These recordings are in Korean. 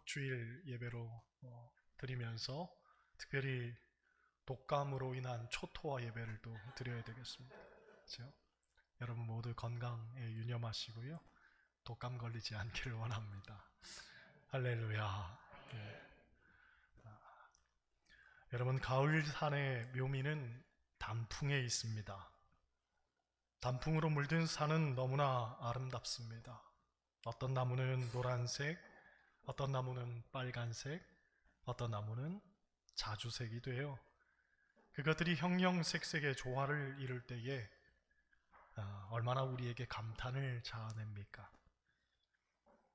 주일 예배로 드리면서 특별히 독감으로 인한 초토화 예배를 또 드려야 되겠습니다. 그렇죠? 여러분 모두 건강에 유념하시고요. 독감 걸리지 않기를 원합니다. 할렐루야. 네. 여러분, 가을산의 묘미는 단풍에 있습니다. 단풍으로 물든 산은 너무나 아름답습니다. 어떤 나무는 노란색, 어떤 나무는 빨간색, 어떤 나무는 자주색이 돼요. 그것들이 형형색색의 조화를 이룰 때에 얼마나 우리에게 감탄을 자아냅니까?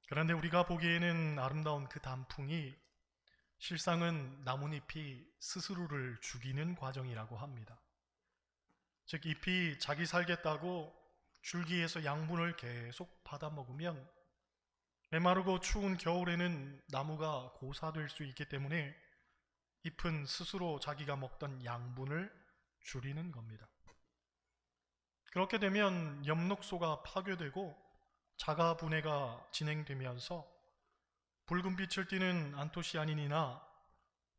그런데 우리가 보기에는 아름다운 그 단풍이 실상은 나뭇잎이 스스로를 죽이는 과정이라고 합니다. 즉, 잎이 자기 살겠다고 줄기에서 양분을 계속 받아먹으면 메마르고 추운 겨울에는 나무가 고사될 수 있기 때문에 잎은 스스로 자기가 먹던 양분을 줄이는 겁니다. 그렇게 되면 엽록소가 파괴되고 자가 분해가 진행되면서 붉은 빛을 띠는 안토시아닌이나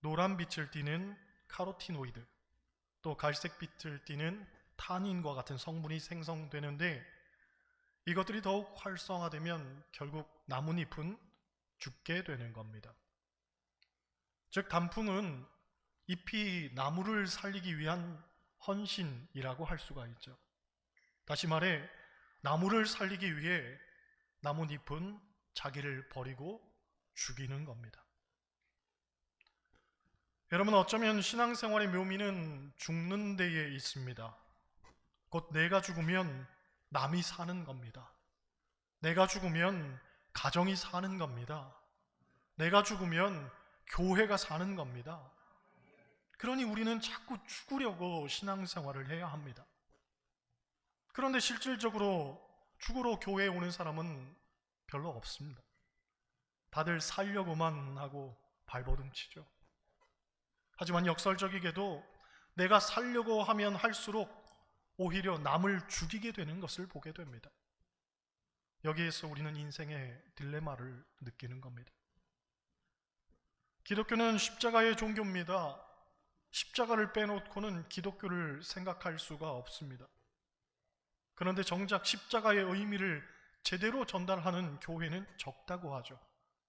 노란 빛을 띠는 카로티노이드, 또 갈색 빛을 띠는 타닌과 같은 성분이 생성되는데 이것들이 더욱 활성화되면 결국 나뭇잎은 죽게 되는 겁니다. 즉, 단풍은 잎이 나무를 살리기 위한 헌신이라고 할 수가 있죠. 다시 말해, 나무를 살리기 위해 나뭇잎은 자기를 버리고 죽이는 겁니다. 여러분, 어쩌면 신앙생활의 묘미는 죽는 데에 있습니다. 곧 내가 죽으면 남이 사는 겁니다. 내가 죽으면 가정이 사는 겁니다. 내가 죽으면 교회가 사는 겁니다. 그러니 우리는 자꾸 죽으려고 신앙생활을 해야 합니다. 그런데 실질적으로 죽으러 교회에 오는 사람은 별로 없습니다. 다들 살려고만 하고 발버둥치죠. 하지만 역설적이게도 내가 살려고 하면 할수록 오히려 남을 죽이게 되는 것을 보게 됩니다. 여기에서 우리는 인생의 딜레마를 느끼는 겁니다. 기독교는 십자가의 종교입니다. 십자가를 빼놓고는 기독교를 생각할 수가 없습니다. 그런데 정작 십자가의 의미를 제대로 전달하는 교회는 적다고 하죠.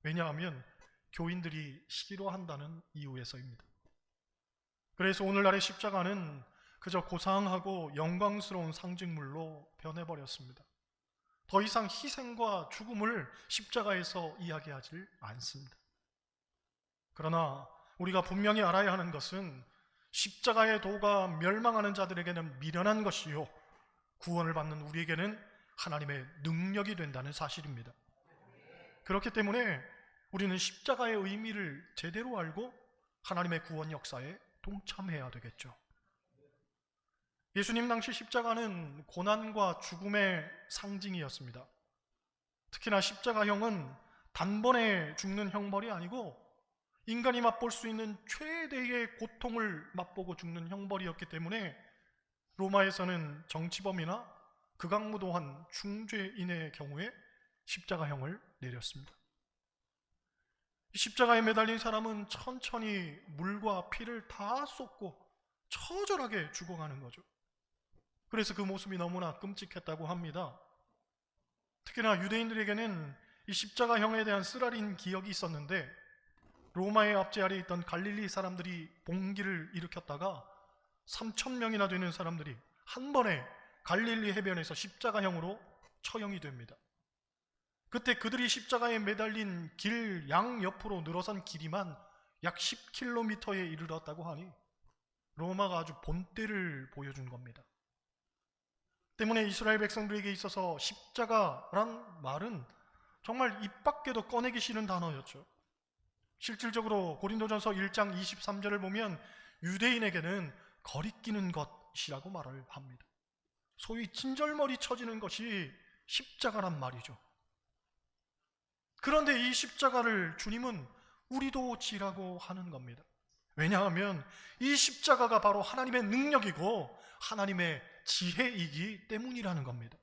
왜냐하면 교인들이 싫어한다는 이유에서입니다. 그래서 오늘날의 십자가는 그저 고상하고 영광스러운 상징물로 변해버렸습니다. 더 이상 희생과 죽음을 십자가에서 이야기하지 않습니다. 그러나 우리가 분명히 알아야 하는 것은 십자가의 도가 멸망하는 자들에게는 미련한 것이요, 구원을 받는 우리에게는 하나님의 능력이 된다는 사실입니다. 그렇기 때문에 우리는 십자가의 의미를 제대로 알고 하나님의 구원 역사에 동참해야 되겠죠. 예수님 당시 십자가는 고난과 죽음의 상징이었습니다. 특히나 십자가형은 단번에 죽는 형벌이 아니고 인간이 맛볼 수 있는 최대의 고통을 맛보고 죽는 형벌이었기 때문에 로마에서는 정치범이나 극악무도한 중죄인의 경우에 십자가형을 내렸습니다. 십자가에 매달린 사람은 천천히 물과 피를 다 쏟고 처절하게 죽어가는 거죠. 그래서 그 모습이 너무나 끔찍했다고 합니다. 특히나 유대인들에게는 이 십자가형에 대한 쓰라린 기억이 있었는데 로마의 압제 아래에 있던 갈릴리 사람들이 봉기를 일으켰다가 3,000명이나 되는 사람들이 한 번에 갈릴리 해변에서 십자가형으로 처형이 됩니다. 그때 그들이 십자가에 매달린 길 양옆으로 늘어선 길이만 약 10km에 이르렀다고 하니 로마가 아주 본때를 보여준 겁니다. 때문에 이스라엘 백성들에게 있어서 십자가란 말은 정말 입 밖에도 꺼내기 싫은 단어였죠. 실질적으로 고린도전서 1장 23절을 보면 유대인에게는 거리끼는 것이라고 말을 합니다. 소위 친절머리 쳐지는 것이 십자가란 말이죠. 그런데 이 십자가를 주님은 우리도 지라고 하는 겁니다. 왜냐하면 이 십자가가 바로 하나님의 능력이고 하나님의 지혜이기 때문이라는 겁니다.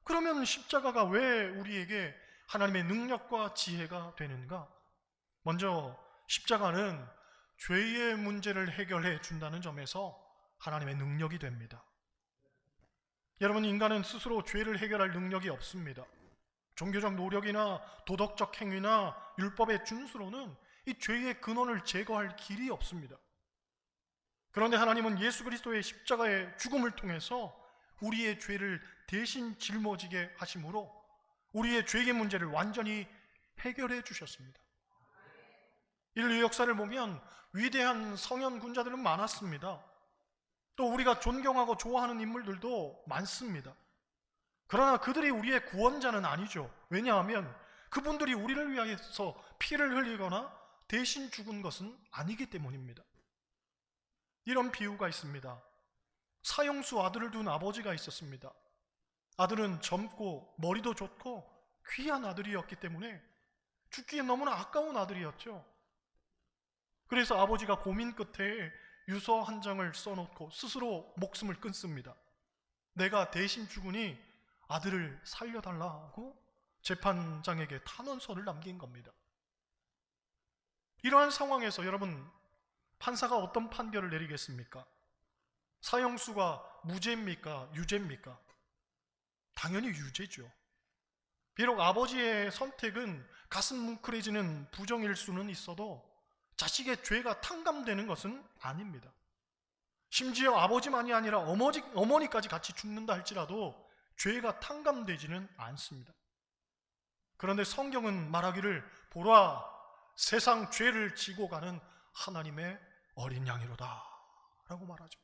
그러면 십자가가 왜 우리에게 하나님의 능력과 지혜가 되는가? 먼저 십자가는 죄의 문제를 해결해 준다는 점에서 하나님의 능력이 됩니다. 여러분, 인간은 스스로 죄를 해결할 능력이 없습니다. 종교적 노력이나 도덕적 행위나 율법의 준수로는 이 죄의 근원을 제거할 길이 없습니다. 그런데 하나님은 예수 그리스도의 십자가의 죽음을 통해서 우리의 죄를 대신 짊어지게 하심으로 우리의 죄의 문제를 완전히 해결해 주셨습니다. 인류 역사를 보면 위대한 성현군자들은 많았습니다. 또 우리가 존경하고 좋아하는 인물들도 많습니다. 그러나 그들이 우리의 구원자는 아니죠. 왜냐하면 그분들이 우리를 위하여서 피를 흘리거나 대신 죽은 것은 아니기 때문입니다. 이런 비유가 있습니다. 사형수 아들을 둔 아버지가 있었습니다. 아들은 젊고 머리도 좋고 귀한 아들이었기 때문에 죽기에 너무나 아까운 아들이었죠. 그래서 아버지가 고민 끝에 유서 한 장을 써놓고 스스로 목숨을 끊습니다. 내가 대신 죽으니 아들을 살려달라고 재판장에게 탄원서를 남긴 겁니다. 이러한 상황에서 여러분, 판사가 어떤 판결을 내리겠습니까? 사형수가 무죄입니까? 유죄입니까? 당연히 유죄죠. 비록 아버지의 선택은 가슴 뭉클해지는 부정일 수는 있어도 자식의 죄가 탕감되는 것은 아닙니다. 심지어 아버지만이 아니라 어머니까지 같이 죽는다 할지라도 죄가 탕감되지는 않습니다. 그런데 성경은 말하기를 보라, 세상 죄를 지고 가는 하나님의 어린 양이로다 라고 말하죠.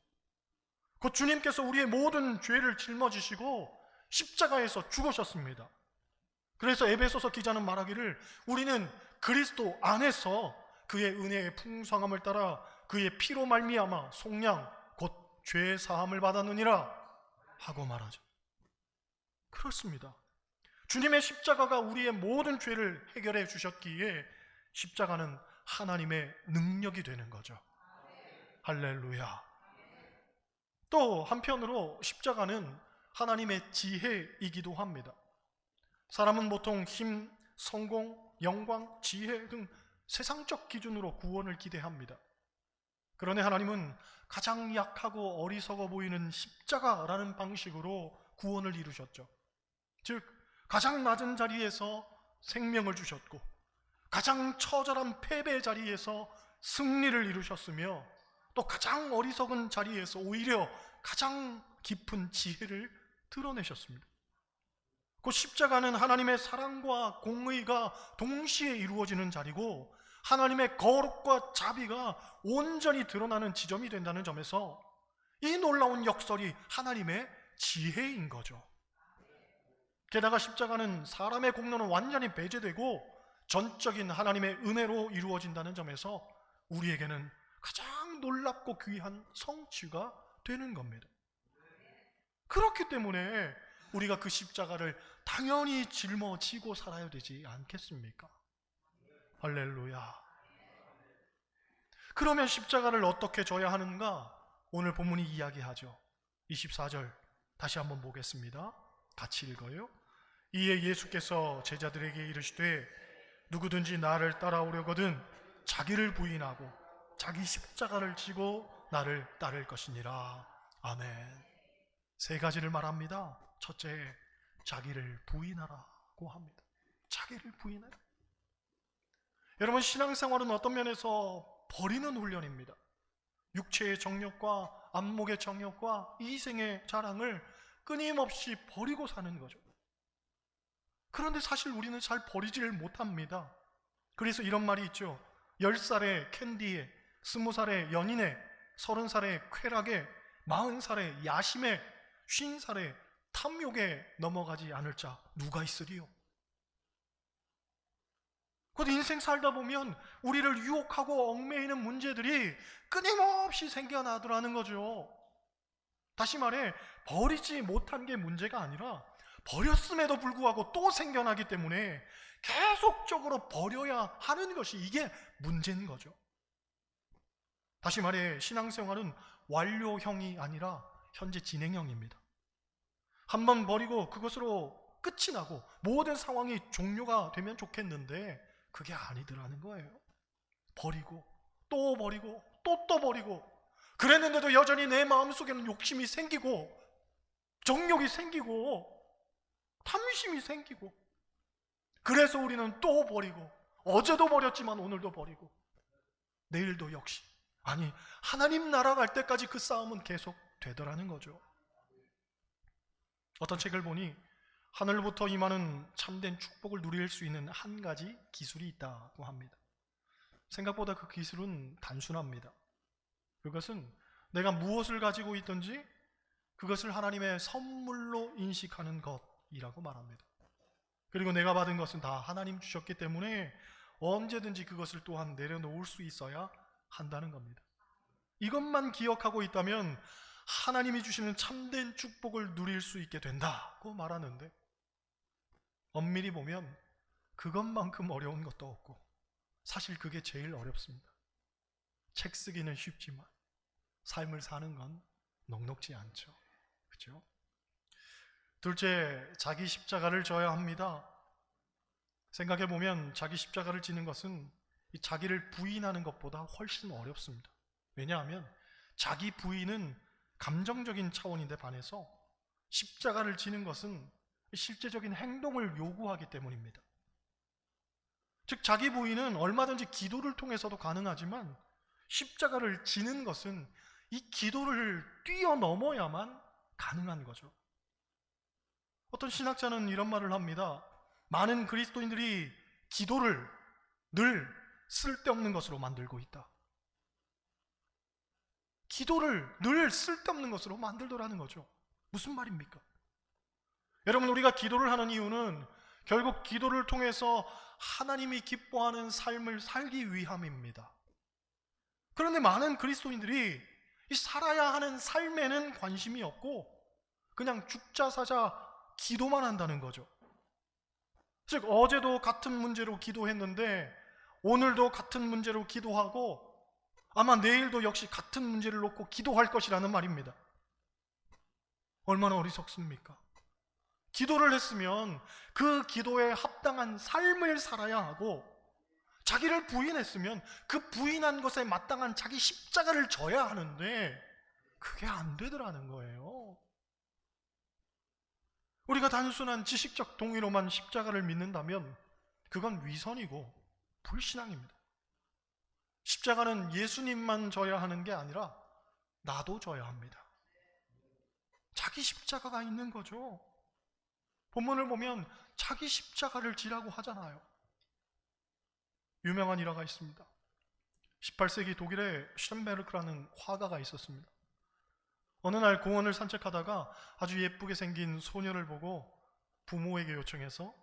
곧 주님께서 우리의 모든 죄를 짊어지시고 십자가에서 죽으셨습니다. 그래서 에베소서 기자는 말하기를 우리는 그리스도 안에서 그의 은혜의 풍성함을 따라 그의 피로 말미암아 속량 곧 죄 사함을 받았느니라 하고 말하죠. 그렇습니다. 주님의 십자가가 우리의 모든 죄를 해결해 주셨기에 십자가는 하나님의 능력이 되는 거죠. 할렐루야. 또 한편으로 십자가는 하나님의 지혜이기도 합니다. 사람은 보통 힘, 성공, 영광, 지혜 등 세상적 기준으로 구원을 기대합니다. 그런데 하나님은 가장 약하고 어리석어 보이는 십자가라는 방식으로 구원을 이루셨죠. 즉 가장 낮은 자리에서 생명을 주셨고 가장 처절한 패배의 자리에서 승리를 이루셨으며 또 가장 어리석은 자리에서 오히려 가장 깊은 지혜를 드러내셨습니다. 그 십자가는 하나님의 사랑과 공의가 동시에 이루어지는 자리고 하나님의 거룩과 자비가 온전히 드러나는 지점이 된다는 점에서 이 놀라운 역설이 하나님의 지혜인 거죠. 게다가 십자가는 사람의 공로는 완전히 배제되고 전적인 하나님의 은혜로 이루어진다는 점에서 우리에게는 가장 놀랍고 귀한 성취가 되는 겁니다. 그렇기 때문에 우리가 그 십자가를 당연히 짊어지고 살아야 되지 않겠습니까? 할렐루야. 그러면 십자가를 어떻게 져야 하는가? 오늘 본문이 이야기하죠. 24절 다시 한번 보겠습니다. 같이 읽어요. 이에 예수께서 제자들에게 이르시되 누구든지 나를 따라오려거든 자기를 부인하고 자기 십자가를 지고 나를 따를 것이니라. 아멘. 세 가지를 말합니다. 첫째, 자기를 부인하라고 합니다. 자기를 부인하라. 여러분, 신앙생활은 어떤 면에서 버리는 훈련입니다. 육체의 정욕과 안목의 정욕과 이생의 자랑을 끊임없이 버리고 사는 거죠. 그런데 사실 우리는 잘 버리지를 못합니다. 그래서 이런 말이 있죠. 10살의 캔디에, 20살의 연인에, 30살의 쾌락에, 40살의 야심에, 50살의 탐욕에 넘어가지 않을 자 누가 있으리요? 그 인생 살다 보면 우리를 유혹하고 얽매이는 문제들이 끊임없이 생겨나더라는 거죠. 다시 말해 버리지 못한 게 문제가 아니라 버렸음에도 불구하고 또 생겨나기 때문에 계속적으로 버려야 하는 것이 이게 문제인 거죠. 다시 말해 신앙생활은 완료형이 아니라 현재 진행형입니다. 한번 버리고 그것으로 끝이 나고 모든 상황이 종료가 되면 좋겠는데 그게 아니더라는 거예요. 버리고 또 버리고 또 버리고, 그랬는데도 여전히 내 마음속에는 욕심이 생기고 정욕이 생기고 탐심이 생기고, 그래서 우리는 또 버리고, 어제도 버렸지만 오늘도 버리고 내일도 역시, 아니 하나님 나라 갈 때까지 그 싸움은 계속 되더라는 거죠. 어떤 책을 보니 하늘부터 임하는 참된 축복을 누릴 수 있는 한 가지 기술이 있다고 합니다. 생각보다 그 기술은 단순합니다. 그것은 내가 무엇을 가지고 있든지 그것을 하나님의 선물로 인식하는 것이라고 말합니다. 그리고 내가 받은 것은 다 하나님 주셨기 때문에 언제든지 그것을 또한 내려놓을 수 있어야 한다는 겁니다. 이것만 기억하고 있다면 하나님이 주시는 참된 축복을 누릴 수 있게 된다고 말하는데, 엄밀히 보면 그것만큼 어려운 것도 없고 사실 그게 제일 어렵습니다. 책 쓰기는 쉽지만 삶을 사는 건 넉넉지 않죠. 그렇죠? 둘째, 자기 십자가를 져야 합니다. 생각해보면 자기 십자가를 지는 것은 자기를 부인하는 것보다 훨씬 어렵습니다. 왜냐하면 자기 부인은 감정적인 차원인데 반해서 십자가를 지는 것은 실제적인 행동을 요구하기 때문입니다. 즉 자기 부인은 얼마든지 기도를 통해서도 가능하지만 십자가를 지는 것은 이 기도를 뛰어넘어야만 가능한 거죠. 어떤 신학자는 이런 말을 합니다. 많은 그리스도인들이 기도를 늘 쓸데없는 것으로 만들고 있다. 기도를 늘 쓸데없는 것으로 만들더라는 거죠. 무슨 말입니까? 여러분, 우리가 기도를 하는 이유는 결국 기도를 통해서 하나님이 기뻐하는 삶을 살기 위함입니다. 그런데 많은 그리스도인들이 이 살아야 하는 삶에는 관심이 없고 그냥 죽자 사자 기도만 한다는 거죠. 즉 어제도 같은 문제로 기도했는데 오늘도 같은 문제로 기도하고 아마 내일도 역시 같은 문제를 놓고 기도할 것이라는 말입니다. 얼마나 어리석습니까? 기도를 했으면 그 기도에 합당한 삶을 살아야 하고, 자기를 부인했으면 그 부인한 것에 마땅한 자기 십자가를 져야 하는데 그게 안 되더라는 거예요. 우리가 단순한 지식적 동의로만 십자가를 믿는다면 그건 위선이고 불신앙입니다. 십자가는 예수님만 져야 하는 게 아니라 나도 져야 합니다. 자기 십자가가 있는 거죠. 본문을 보면 자기 십자가를 지라고 하잖아요. 유명한 일화가 있습니다. 18세기 독일에 슈텐베르크라는 화가가 있었습니다. 어느 날 공원을 산책하다가 아주 예쁘게 생긴 소녀를 보고 부모에게 요청해서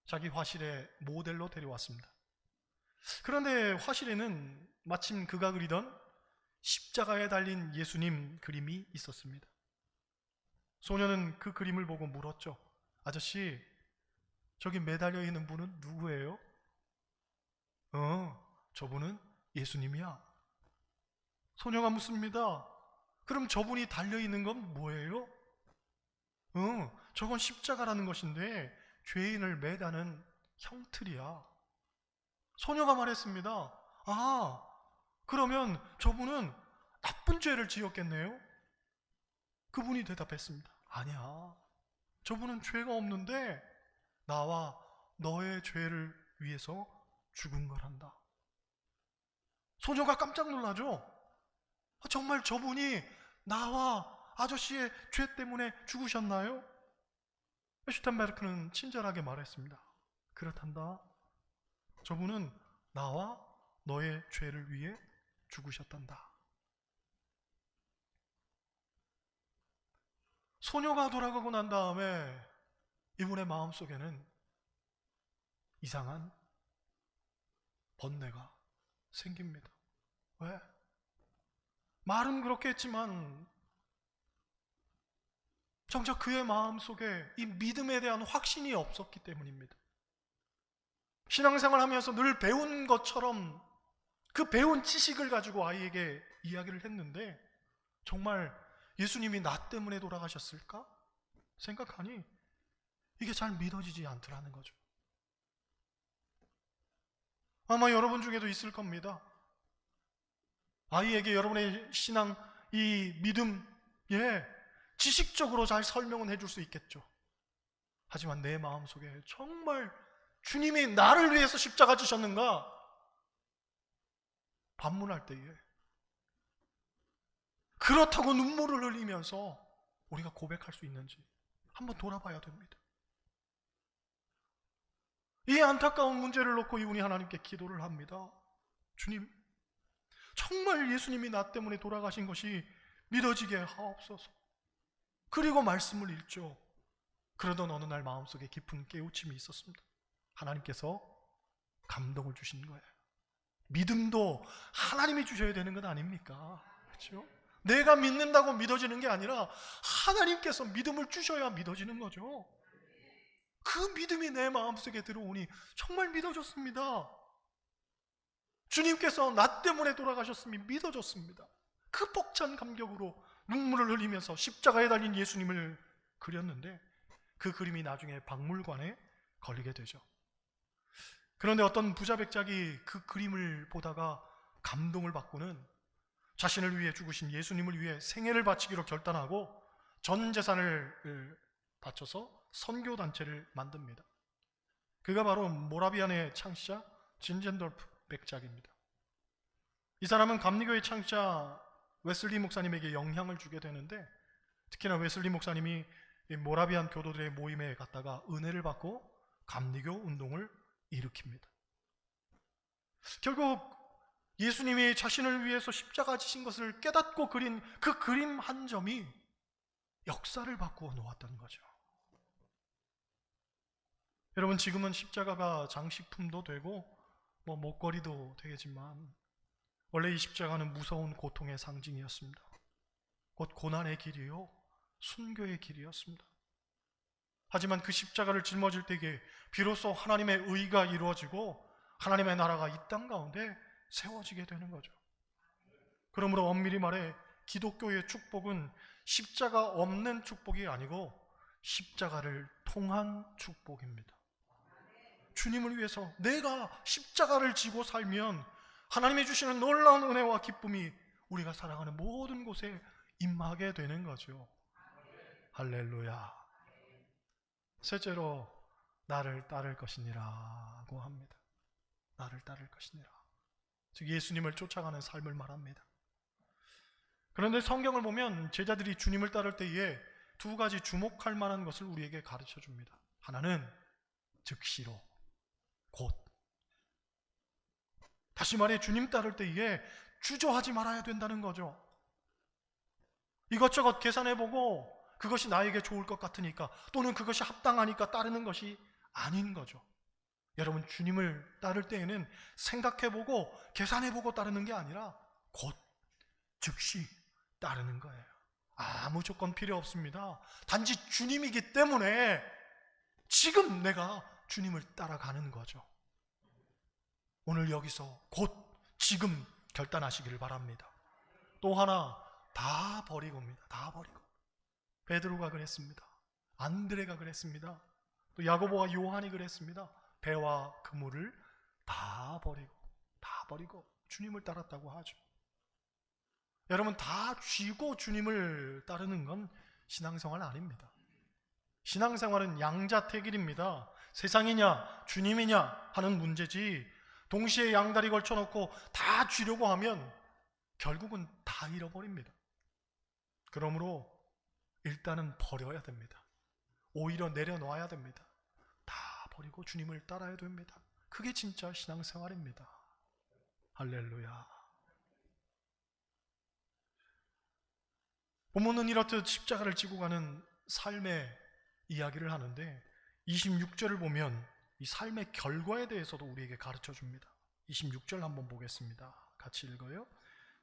자기 화실에 모델로 데려왔습니다. 그런데 화실에는 마침 그가 그리던 십자가에 달린 예수님 그림이 있었습니다. 소녀는 그 그림을 보고 물었죠. 아저씨, 저기 매달려 있는 분은 누구예요? 저분은 예수님이야. 소녀가 묻습니다. 그럼 저분이 달려있는 건 뭐예요? 저건 십자가라는 것인데 죄인을 매다는 형틀이야. 소녀가 말했습니다. 아, 그러면 저분은 나쁜 죄를 지었겠네요? 그분이 대답했습니다. 아니야, 저분은 죄가 없는데 나와 너의 죄를 위해서 죽은 거란다. 소녀가 깜짝 놀라죠. 정말 저분이 나와 아저씨의 죄 때문에 죽으셨나요? 슈텐베르크는 친절하게 말했습니다. 그렇단다. 저분은 나와 너의 죄를 위해 죽으셨단다. 소녀가 돌아가고 난 다음에 이분의 마음속에는 이상한 번뇌가 생깁니다. 왜? 말은 그렇게 했지만 정작 그의 마음속에 이 믿음에 대한 확신이 없었기 때문입니다. 신앙생활 하면서 늘 배운 것처럼 그 배운 지식을 가지고 아이에게 이야기를 했는데 정말 예수님이 나 때문에 돌아가셨을까? 생각하니 이게 잘 믿어지지 않더라는 거죠. 아마 여러분 중에도 있을 겁니다. 아이에게 여러분의 신앙, 이 믿음, 지식적으로 잘 설명은 해줄 수 있겠죠. 하지만 내 마음속에 정말 주님이 나를 위해서 십자가 지셨는가? 반문할 때에 그렇다고 눈물을 흘리면서 우리가 고백할 수 있는지 한번 돌아봐야 됩니다. 이 안타까운 문제를 놓고 이분이 하나님께 기도를 합니다. 주님, 정말 예수님이 나 때문에 돌아가신 것이 믿어지게 하옵소서. 그리고 말씀을 읽죠. 그러던 어느 날 마음속에 깊은 깨우침이 있었습니다. 하나님께서 감동을 주신 거예요. 믿음도 하나님이 주셔야 되는 것 아닙니까? 그렇죠? 내가 믿는다고 믿어지는 게 아니라 하나님께서 믿음을 주셔야 믿어지는 거죠. 그 믿음이 내 마음속에 들어오니 정말 믿어졌습니다. 주님께서 나 때문에 돌아가셨음이 믿어졌습니다. 그 벅찬 감격으로 눈물을 흘리면서 십자가에 달린 예수님을 그렸는데 그 그림이 나중에 박물관에 걸리게 되죠. 그런데 어떤 부자 백작이 그 그림을 보다가 감동을 받고는 자신을 위해 죽으신 예수님을 위해 생애를 바치기로 결단하고 전 재산을 바쳐서 선교단체를 만듭니다. 그가 바로 모라비안의 창시자 진젠돌프 백작입니다. 이 사람은 감리교의 창시자 웨슬리 목사님에게 영향을 주게 되는데 특히나 웨슬리 목사님이 모라비안 교도들의 모임에 갔다가 은혜를 받고 감리교 운동을 일으킵니다. 결국 예수님이 자신을 위해서 십자가 지신 것을 깨닫고 그린 그 그림 한 점이 역사를 바꾸어 놓았던 거죠. 여러분, 지금은 십자가가 장식품도 되고 목걸이도 되겠지만 원래 이 십자가는 무서운 고통의 상징이었습니다. 곧 고난의 길이요, 순교의 길이었습니다. 하지만 그 십자가를 짊어질 때에 비로소 하나님의 의가 이루어지고 하나님의 나라가 이 땅 가운데 세워지게 되는 거죠. 그러므로 엄밀히 말해 기독교의 축복은 십자가 없는 축복이 아니고 십자가를 통한 축복입니다. 주님을 위해서 내가 십자가를 지고 살면 하나님이 주시는 놀라운 은혜와 기쁨이 우리가 살아가는 모든 곳에 임하게 되는 거죠. 할렐루야. 셋째로 나를 따를 것이니라고 합니다. 나를 따를 것이니라. 즉 예수님을 쫓아가는 삶을 말합니다. 그런데 성경을 보면 제자들이 주님을 따를 때에 두 가지 주목할 만한 것을 우리에게 가르쳐 줍니다. 하나는 즉시로, 곧. 다시 말해 주님 따를 때에 주저하지 말아야 된다는 거죠. 이것저것 계산해보고 그것이 나에게 좋을 것 같으니까 또는 그것이 합당하니까 따르는 것이 아닌 거죠. 여러분, 주님을 따를 때에는 생각해보고 계산해보고 따르는 게 아니라 곧, 즉시 따르는 거예요. 아무 조건 필요 없습니다. 단지 주님이기 때문에 지금 내가 주님을 따라가는 거죠. 오늘 여기서 곧, 지금 결단하시기를 바랍니다. 또 하나, 다 버리고입니다. 다 버리고. 베드로가 그랬습니다. 안드레가 그랬습니다. 또 야고보와 요한이 그랬습니다. 배와 그물을 다 버리고 주님을 따랐다고 하죠. 여러분, 다 쥐고 주님을 따르는 건 신앙생활 아닙니다. 신앙생활은 양자택일입니다. 세상이냐 주님이냐 하는 문제지 동시에 양다리 걸쳐놓고 다 쥐려고 하면 결국은 다 잃어버립니다. 그러므로 일단은 버려야 됩니다. 오히려 내려놓아야 됩니다. 다 버리고 주님을 따라야 됩니다. 그게 진짜 신앙생활입니다. 할렐루야. 본문은 이렇듯 십자가를 지고 가는 삶의 이야기를 하는데 26절을 보면 이 삶의 결과에 대해서도 우리에게 가르쳐 줍니다. 26절 한번 보겠습니다. 같이 읽어요.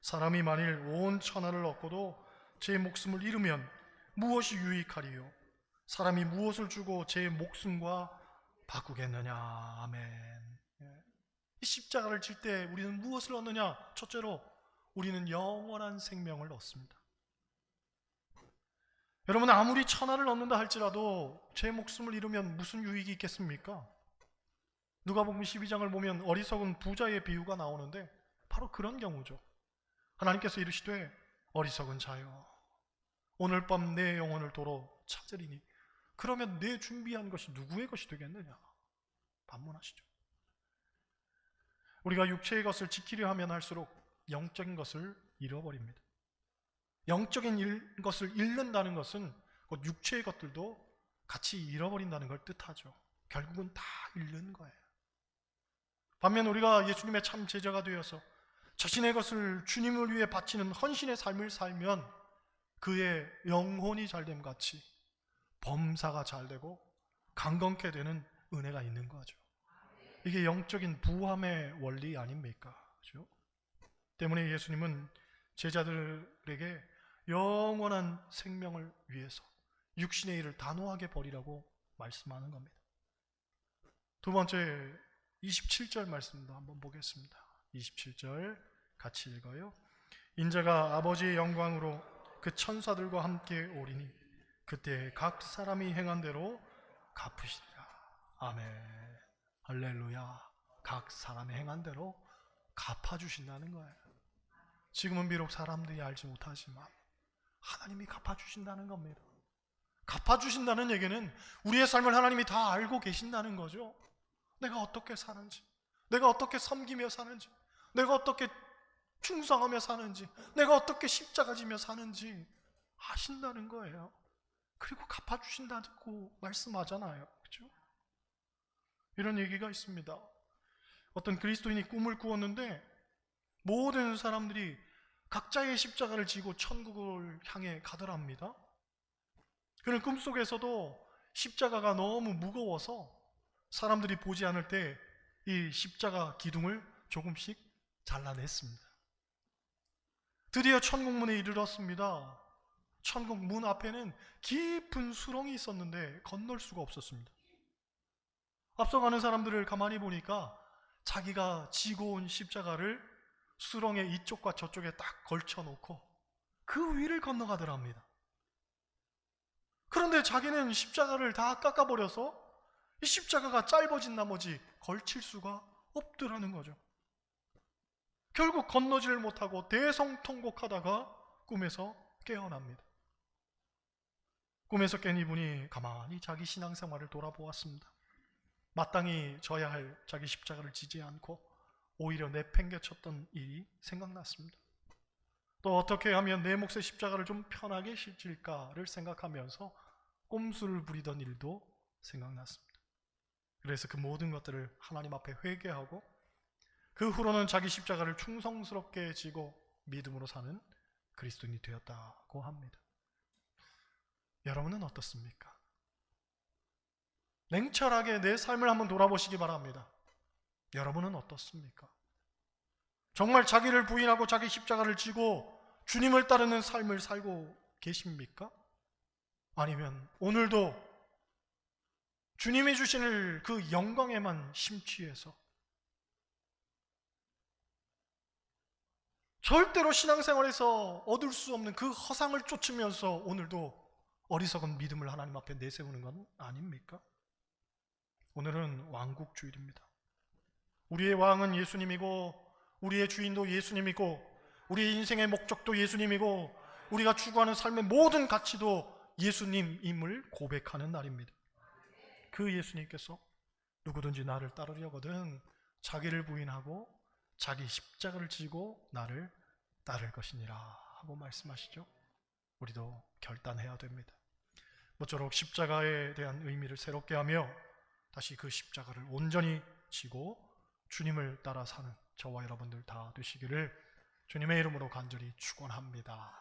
사람이 만일 온 천하를 얻고도 제 목숨을 잃으면 무엇이 유익하리요? 사람이 무엇을 주고 제 목숨과 바꾸겠느냐? 아멘. 이 십자가를 질 때 우리는 무엇을 얻느냐? 첫째로 우리는 영원한 생명을 얻습니다. 여러분, 아무리 천하를 얻는다 할지라도 제 목숨을 잃으면 무슨 유익이 있겠습니까? 누가복음 12장을 보면 어리석은 부자의 비유가 나오는데 바로 그런 경우죠. 하나님께서 이르시되 어리석은 자여, 오늘 밤 내 영혼을 도로 찾으리니 그러면 내 준비한 것이 누구의 것이 되겠느냐? 반문하시죠. 우리가 육체의 것을 지키려 하면 할수록 영적인 것을 잃어버립니다. 영적인 것을 잃는다는 것은 곧 육체의 것들도 같이 잃어버린다는 걸 뜻하죠. 결국은 다 잃는 거예요. 반면 우리가 예수님의 참 제자가 되어서 자신의 것을 주님을 위해 바치는 헌신의 삶을 살면 그의 영혼이 잘됨 같이 범사가 잘되고 강건케 되는 은혜가 있는 거죠. 이게 영적인 부함의 원리 아닙니까? 그렇죠? 때문에 예수님은 제자들에게 영원한 생명을 위해서 육신의 일을 단호하게 버리라고 말씀하는 겁니다. 두 번째 27절 말씀도 한번 보겠습니다. 27절 같이 읽어요. 인자가 아버지의 영광으로 그 천사들과 함께 오리니 그때 각 사람이 행한 대로 갚으시리라. 아멘. 할렐루야. 각 사람이 행한 대로 갚아주신다는 거예요. 지금은 비록 사람들이 알지 못하지만 하나님이 갚아주신다는 겁니다. 갚아주신다는 얘기는 우리의 삶을 하나님이 다 알고 계신다는 거죠. 내가 어떻게 사는지, 내가 어떻게 섬기며 사는지, 내가 어떻게 충성하며 사는지, 내가 어떻게 십자가 지며 사는지 아신다는 거예요. 그리고 갚아주신다고 말씀하잖아요. 그렇죠? 이런 얘기가 있습니다. 어떤 그리스도인이 꿈을 꾸었는데 모든 사람들이 각자의 십자가를 지고 천국을 향해 가더랍니다. 그는 꿈속에서도 십자가가 너무 무거워서 사람들이 보지 않을 때 이 십자가 기둥을 조금씩 잘라냈습니다. 드디어 천국문에 이르렀습니다. 천국 문 앞에는 깊은 수렁이 있었는데 건널 수가 없었습니다. 앞서가는 사람들을 가만히 보니까 자기가 지고 온 십자가를 수렁의 이쪽과 저쪽에 딱 걸쳐놓고 그 위를 건너가더랍니다. 그런데 자기는 십자가를 다 깎아버려서 이 십자가가 짧아진 나머지 걸칠 수가 없더라는 거죠. 결국 건너지를 못하고 대성통곡하다가 꿈에서 깨어납니다. 꿈에서 깬 이분이 가만히 자기 신앙생활을 돌아보았습니다. 마땅히 져야 할 자기 십자가를 지지 않고 오히려 내팽개쳤던 일이 생각났습니다. 또 어떻게 하면 내 몫의 십자가를 좀 편하게 실질까를 생각하면서 꼼수를 부리던 일도 생각났습니다. 그래서 그 모든 것들을 하나님 앞에 회개하고 그 후로는 자기 십자가를 충성스럽게 지고 믿음으로 사는 그리스도인이 되었다고 합니다. 여러분은 어떻습니까? 냉철하게 내 삶을 한번 돌아보시기 바랍니다. 여러분은 어떻습니까? 정말 자기를 부인하고 자기 십자가를 지고 주님을 따르는 삶을 살고 계십니까? 아니면 오늘도 주님이 주시는 그 영광에만 심취해서 절대로 신앙생활에서 얻을 수 없는 그 허상을 쫓으면서 오늘도 어리석은 믿음을 하나님 앞에 내세우는 건 아닙니까? 오늘은 왕국주일입니다. 우리의 왕은 예수님이고 우리의 주인도 예수님이고 우리의 인생의 목적도 예수님이고 우리가 추구하는 삶의 모든 가치도 예수님임을 고백하는 날입니다. 그 예수님께서 누구든지 나를 따르려거든 자기를 부인하고 자기 십자가를 지고 나를 따를 것이니라 하고 말씀하시죠. 우리도 결단해야 됩니다. 모쪼록 십자가에 대한 의미를 새롭게 하며 다시 그 십자가를 온전히 지고 주님을 따라 사는 저와 여러분들 다 되시기를 주님의 이름으로 간절히 축원합니다.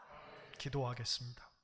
기도하겠습니다.